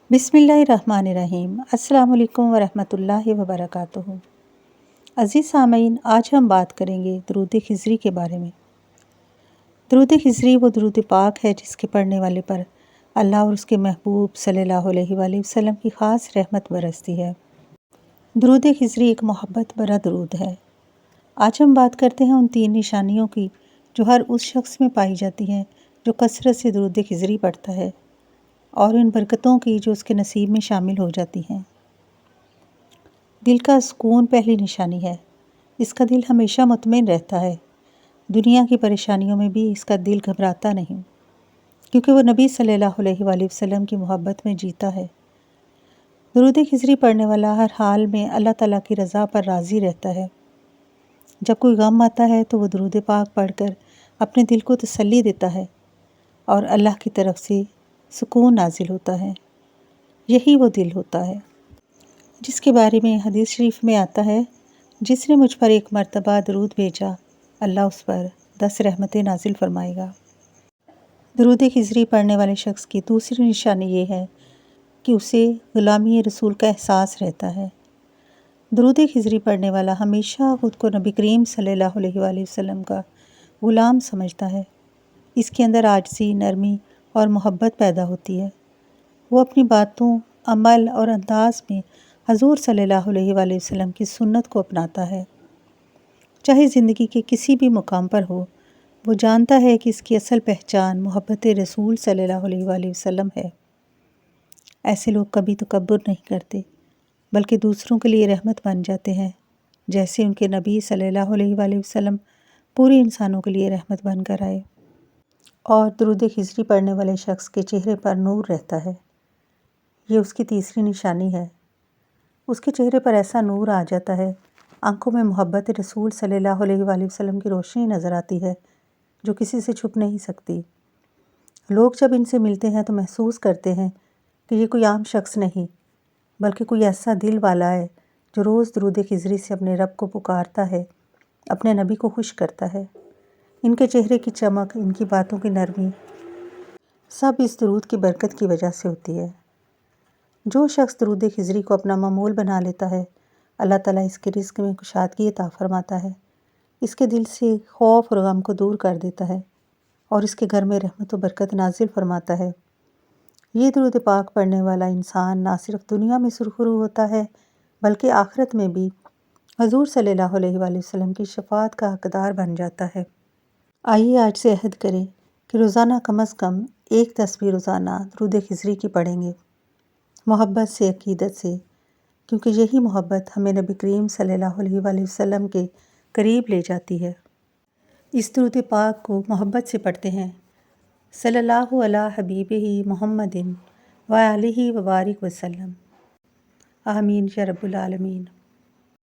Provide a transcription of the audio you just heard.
بسم اللہ الرحمن الرحیم۔ السلام علیکم ورحمۃ اللہ وبرکاتہ۔ عزیز سامعین، آج ہم بات کریں گے درود خضری کے بارے میں۔ درود خضری وہ درود پاک ہے جس کے پڑھنے والے پر اللہ اور اس کے محبوب صلی اللہ علیہ وآلہ وسلم کی خاص رحمت برستی ہے۔ درود خضری ایک محبت بھرا درود ہے۔ آج ہم بات کرتے ہیں ان 3 نشانیوں کی جو ہر اس شخص میں پائی جاتی ہیں جو کثرت سے درود خضری پڑھتا ہے، اور ان برکتوں کی جو اس کے نصیب میں شامل ہو جاتی ہیں۔ دل کا سکون پہلی نشانی ہے۔ اس کا دل ہمیشہ مطمئن رہتا ہے۔ دنیا کی پریشانیوں میں بھی اس کا دل گھبراتا نہیں، کیونکہ وہ نبی صلی اللہ علیہ وآلہ وسلم کی محبت میں جیتا ہے۔ درود خضری پڑھنے والا ہر حال میں اللہ تعالیٰ کی رضا پر راضی رہتا ہے۔ جب کوئی غم آتا ہے تو وہ درود پاک پڑھ کر اپنے دل کو تسلی دیتا ہے، اور اللہ کی طرف سے سکون نازل ہوتا ہے۔ یہی وہ دل ہوتا ہے جس کے بارے میں حدیث شریف میں آتا ہے، جس نے مجھ پر ایک مرتبہ درود بھیجا، اللہ اس پر 10 رحمتیں نازل فرمائے گا۔ درود خضری پڑھنے والے شخص کی دوسری نشانی یہ ہے کہ اسے غلامی رسول کا احساس رہتا ہے۔ درود خضری پڑھنے والا ہمیشہ خود کو نبی کریم صلی اللہ علیہ وآلہ وسلم کا غلام سمجھتا ہے۔ اس کے اندر عاجزی، نرمی اور محبت پیدا ہوتی ہے۔ وہ اپنی باتوں، عمل اور انداز میں حضور صلی اللہ علیہ وآلہ وسلم کی سنت کو اپناتا ہے۔ چاہے زندگی کے کسی بھی مقام پر ہو، وہ جانتا ہے کہ اس کی اصل پہچان محبت رسول صلی اللہ علیہ وآلہ وسلم ہے۔ ایسے لوگ کبھی تکبر نہیں کرتے، بلکہ دوسروں کے لیے رحمت بن جاتے ہیں، جیسے ان کے نبی صلی اللہ علیہ وآلہ وسلم پورے انسانوں کے لیے رحمت بن کر آئے۔ اور درود خضری پڑھنے والے شخص کے چہرے پر نور رہتا ہے۔ یہ اس کی تیسری نشانی ہے۔ اس کے چہرے پر ایسا نور آ جاتا ہے، آنکھوں میں محبت رسول صلی اللہ علیہ وآلہ وسلم کی روشنی نظر آتی ہے جو کسی سے چھپ نہیں سکتی۔ لوگ جب ان سے ملتے ہیں تو محسوس کرتے ہیں کہ یہ کوئی عام شخص نہیں، بلکہ کوئی ایسا دل والا ہے جو روز درود خضری سے اپنے رب کو پکارتا ہے، اپنے نبی کو خوش کرتا ہے۔ ان کے چہرے کی چمک، ان کی باتوں کی نرمی، سب اس درود کی برکت کی وجہ سے ہوتی ہے۔ جو شخص درود خضری کو اپنا معمول بنا لیتا ہے، اللہ تعالیٰ اس کے رزق میں کشادگی عطا فرماتا ہے، اس کے دل سے خوف اور غم کو دور کر دیتا ہے، اور اس کے گھر میں رحمت و برکت نازل فرماتا ہے۔ یہ درود پاک پڑھنے والا انسان نہ صرف دنیا میں سرخرو ہوتا ہے، بلکہ آخرت میں بھی حضور صلی اللہ علیہ وآلہ وسلم کی شفاعت کا حقدار بن جاتا ہے۔ آئیے آج سے عہد کریں کہ روزانہ کم از کم 1 تسبیح روزانہ درود خضری کی پڑھیں گے، محبت سے، عقیدت سے، کیونکہ یہی محبت ہمیں نبی کریم صلی اللہ علیہ وآلہ وسلم کے قریب لے جاتی ہے۔ اس درود پاک کو محبت سے پڑھتے ہیں۔ صلی اللہ علی حبیبہ محمد وآلہ وبارک وسلم۔ آمین یا رب العالمین۔